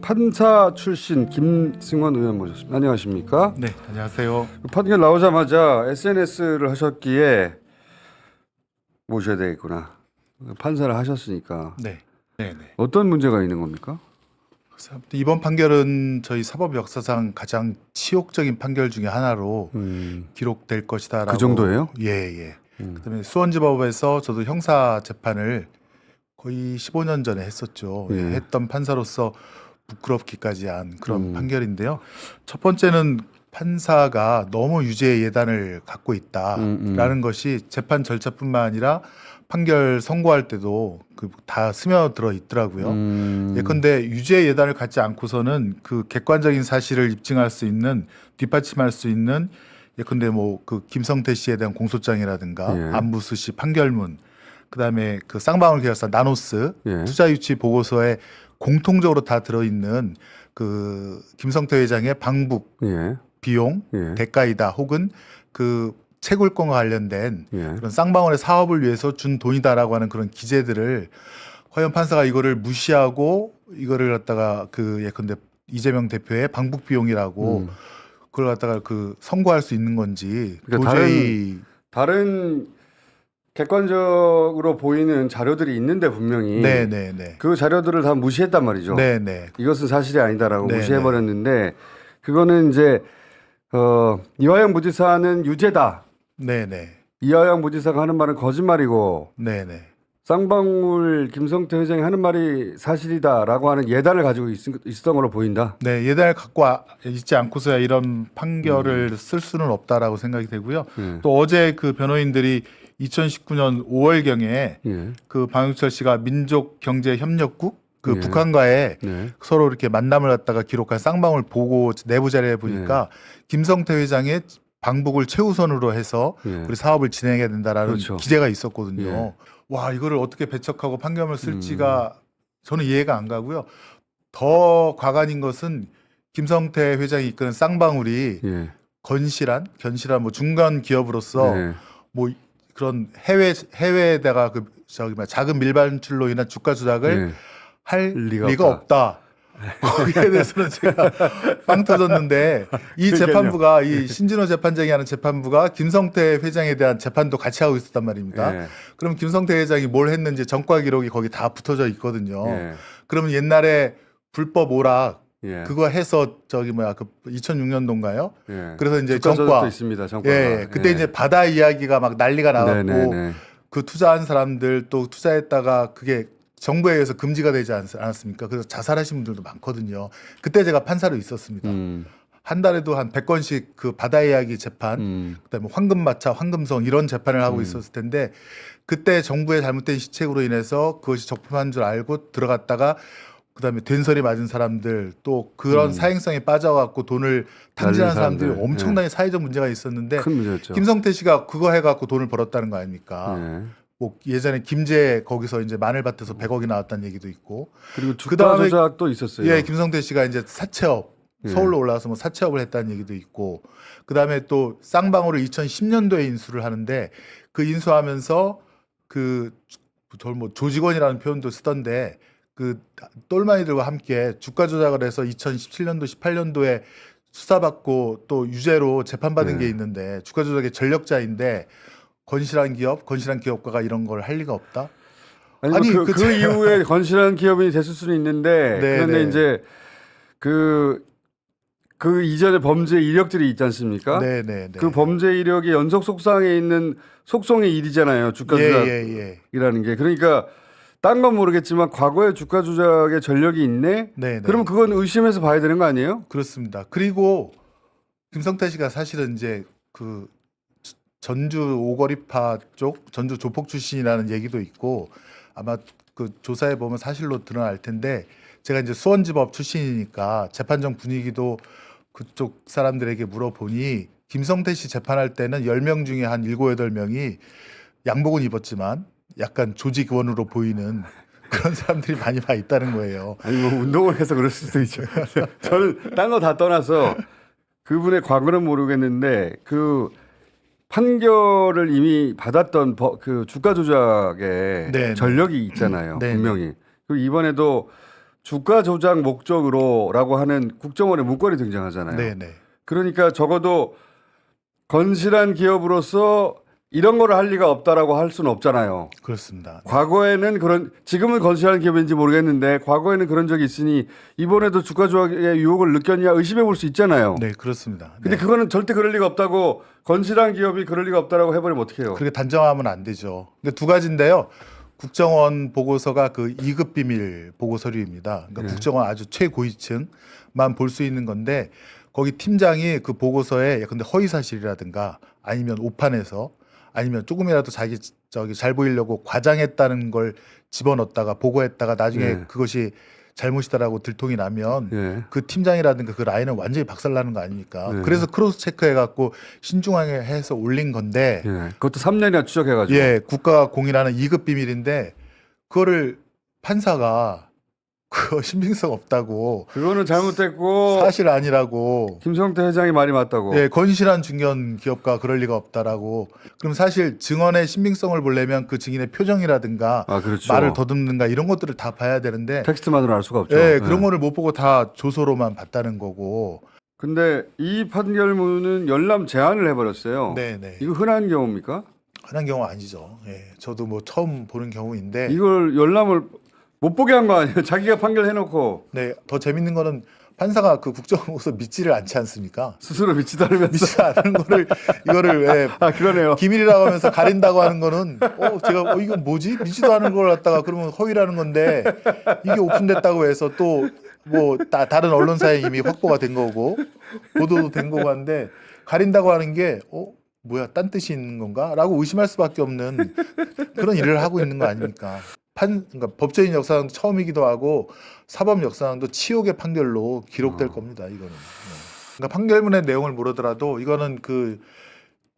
판사 출신 김승원 의원 모셨습니다. 안녕하십니까? 네, 안녕하세요. 판결 나오자마자 SNS를 하셨기에 모셔야 되겠구나. 판사를 하셨으니까 네, 네. 어떤 문제가 있는 겁니까? 그래서 이번 판결은 저희 사법 역사상 가장 치욕적인 판결 중에 하나로 기록될 것이다라고. 그 정도예요? 예. 그다음에 수원지법에서 저도 형사 재판을 거의 15년 전에 했었죠. 예. 했던 판사로서 부끄럽기까지 한 그런 판결인데요. 첫 번째는 판사가 너무 유죄의 예단을 갖고 있다라는 것이 재판 절차뿐만 아니라 판결 선고할 때도 다 스며들어 있더라고요. 예컨대 유죄의 예단을 갖지 않고서는 그 객관적인 사실을 입증할 수 있는, 뒷받침할 수 있는, 예컨대 뭐 그 김성태 씨에 대한 공소장이라든가 예. 안부수 씨 판결문, 그다음에 그 쌍방울 계열사 나노스 예. 투자유치 보고서에 공통적으로 다 들어있는 그 김성태 회장의 방북 예. 비용 예. 대가이다, 혹은 그 채굴권과 관련된 예. 그런 쌍방울의 사업을 위해서 준 돈이다라고 하는 그런 기재들을 과연 판사가 이거를 무시하고 이거를 갖다가 그 예컨대 이재명 대표의 방북 비용이라고 그걸 갖다가 그 선고할 수 있는 건지. 그러니까 도저히 다른 객관적으로 보이는 자료들이 있는데 분명히 네네네. 그 자료들을 다 무시했단 말이죠. 네네. 이것은 사실이 아니다라고 네네. 무시해버렸는데 그거는 이제 이화영 부지사는 유죄다. 네네. 이화영 부지사가 하는 말은 거짓말이고 네네. 쌍방울 김성태 회장이 하는 말이 사실이다라고 하는 예단을 가지고 있었던 걸로 보인다. 네, 예단을 갖고 있지 않고서야 이런 판결을 쓸 수는 없다라고 생각이 되고요. 또 어제 그 변호인들이 2019년 5월경에 예. 그 방영철 씨가 민족경제협력국 그 예. 북한과의 네. 서로 이렇게 만남을 갖다가 기록한 쌍방울 보고 내부 자료에 보니까 김성태 회장의 방북을 최우선으로 해서 예. 우리 사업을 진행해야 된다라는 그렇죠. 기재가 있었거든요. 예. 와, 이거를 어떻게 배척하고 판결을 쓸지가 저는 이해가 안 가고요. 더 과간인 것은 김성태 회장이 이끄는 쌍방울이 예. 견실한 뭐 중간 기업으로서 네. 뭐 그런 해외에다가 그 저기 뭐 작은 밀반출로 인한 주가 조작을 예. 할 리가 리가 없다. 거기에 대해서는 제가 빵 터졌는데 이 그러니까요. 재판부가 이 신진호 재판장이 하는 재판부가 김성태 회장에 대한 재판도 같이 하고 있었단 말입니다. 예. 그럼 김성태 회장이 뭘 했는지 전과 기록이 거기 다 붙어져 있거든요. 예. 그러면 옛날에 불법 오락 예. 그거 해서 저기 뭐야 그 2006년도인가요? 예. 그래서 이제 주가 조작도 전과 있습니다. 전과가. 예, 그때 이제 바다 이야기가 막 난리가 나왔고 네네네. 그 투자한 사람들 또 투자했다가 그게 정부에 의해서 금지가 되지 않았습니까? 그래서 자살하신 분들도 많거든요. 그때 제가 판사로 있었습니다. 한 달에도 한 100건씩 그 바다 이야기 재판, 그다음에 황금마차, 황금성 이런 재판을 하고 있었을 텐데 그때 정부의 잘못된 시책으로 인해서 그것이 적법한 줄 알고 들어갔다가 그다음에 된설이 맞은 사람들 또 그런 사행성에 빠져갖고 돈을 탕진한 사람들이 사람들. 엄청나게 사회적 문제가 있었는데 큰 문제였죠. 김성태 씨가 그거 해갖고 돈을 벌었다는 거 아닙니까? 예. 뭐 예전에 김제 거기서 이제 마늘밭에서 100억이 나왔다는 얘기도 있고 그리고 주가 그다음에 조작도 있었어요. 예, 김성태 씨가 이제 사채업 예. 서울로 올라와서 뭐 사채업을 했다는 얘기도 있고 그다음에 또 쌍방울을 2010년도에 인수를 하는데 그 인수하면서 그 뭐 조직원이라는 표현도 쓰던데 그 똘마니들과 함께 주가 조작을 해서 2017년도 18년도에 수사받고 또 유죄로 재판받은 게 있는데 주가 조작의 전력자인데 건실한 기업가가 이런 걸 할 리가 없다. 아니, 그 이후에 건실한 기업이 됐을 수는 있는데 네, 그런데 네. 이제 그 이전에 범죄 이력들이 있지 않습니까? 네네. 그 범죄 이력이 연속 속상에 있는 속성의 일이잖아요. 주가 조작이라는 게. 그러니까 딴 건 모르겠지만 과거에 주가 조작의 전력이 있네. 네네. 그럼 그건 의심해서 봐야 되는 거 아니에요? 그렇습니다. 그리고 김성태 씨가 사실은 이제 그 전주 오거리파 쪽 전주 조폭 출신이라는 얘기도 있고 아마 그 조사해 보면 사실로 드러날 텐데 제가 이제 수원지법 출신이니까 재판정 분위기도 그쪽 사람들에게 물어보니 김성태 씨 재판할 때는 10명 중에 한 7, 8명이 양복은 입었지만 약간 조직원으로 보이는 그런 사람들이 많이 와 있다는 거예요. 아니 뭐 운동을 해서 그럴 수도 있죠. 저는 딴 거 다 떠나서 그분의 과거는 모르겠는데 그 판결을 이미 받았던 그 주가 조작의 네네. 전력이 있잖아요. 네네. 분명히. 그리고 이번에도 주가 조작 목적으로라고 하는 국정원의 문건이 등장하잖아요. 네네. 그러니까 적어도 건실한 기업으로서 이런 거를 할 리가 없다라고 할 수는 없잖아요. 그렇습니다. 과거에는 지금은 건실한 기업인지 모르겠는데 과거에는 그런 적이 있으니 이번에도 주가 조작의 유혹을 느꼈냐 의심해 볼 수 있잖아요. 네, 그렇습니다. 근데 네. 그거는 절대 그럴 리가 없다고 건실한 기업이 그럴 리가 없다라고 해버리면 어떡해요. 그렇게 단정하면 안 되죠. 근데 두 가지인데요. 국정원 보고서가 그 2급 비밀 보고 서류입니다. 그러니까 네. 국정원 아주 최고위층만 볼 수 있는 건데 거기 팀장이 그 보고서에 근데 허위 사실이라든가 아니면 오판해서 아니면 조금이라도 자기 저기 잘 보이려고 과장했다는 걸 집어넣었다가 보고했다가 나중에 네. 그것이 잘못이다라고 들통이 나면 예. 그 팀장이라든가 그 라인은 완전히 박살나는 거 아닙니까? 네. 그래서 크로스 체크해갖고 신중하게 해서 올린 건데 예. 그것도 3년이나 추적해가지고. 예, 국가가 공인하는 2급 비밀인데 그거를 판사가 그거 신빙성 없다고 그거는 잘못됐고 사실 아니라고 김성태 회장이 말이 맞다고. 예, 건실한 중견 기업가 그럴 리가 없다라고. 그럼 사실 증언의 신빙성을 보려면 그 증인의 표정이라든가 아 그렇죠. 말을 더듬는가 이런 것들을 다 봐야 되는데 텍스트만으로 알 수가 없죠. 예, 예. 그런 거를 못 보고 다 조서로만 봤다는 거고. 근데 이 판결문은 열람 제한을 해버렸어요. 네, 네. 이거 흔한 경우입니까? 흔한 경우 아니죠. 예, 저도 뭐 처음 보는 경우인데. 이걸 열람을 못 보게 한 거 아니에요? 자기가 판결해놓고 네, 더 재밌는 거는 판사가 그 국정보고서 믿지를 않지 않습니까? 스스로 믿지도 않으면서. 믿지 않는 거를 이거를 왜 아 그러네요. 기밀이라고 하면서 가린다고 하는 거는 제가 이건 뭐지? 믿지도 않은 걸 갖다가 그러면 허위라는 건데 이게 오픈됐다고 해서 또 뭐 다른 언론사에 이미 확보가 된 거고 보도도 된 거고 한데 가린다고 하는 게 뭐야 딴 뜻이 있는 건가?라고 의심할 수밖에 없는 그런 일을 하고 있는 거 아닙니까? 그러니까 법조인 역사상 처음이기도 하고 사법 역사상도 치욕의 판결로 기록될 겁니다. 이거는. 네. 그러니까 판결문의 내용을 모르더라도 이거는 그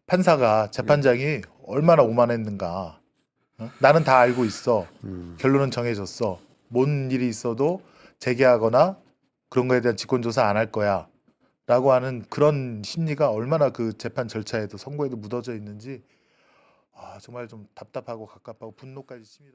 판사가 재판장이 얼마나 오만했는가. 나는 다 알고 있어. 결론은 정해졌어. 뭔 일이 있어도 재개하거나 그런 거에 대한 직권조사 안 할 거야. 라고 하는 그런 심리가 얼마나 그 재판 절차에도 선고에도 묻어져 있는지 정말 좀 답답하고 갑갑하고 분노까지 치밀어.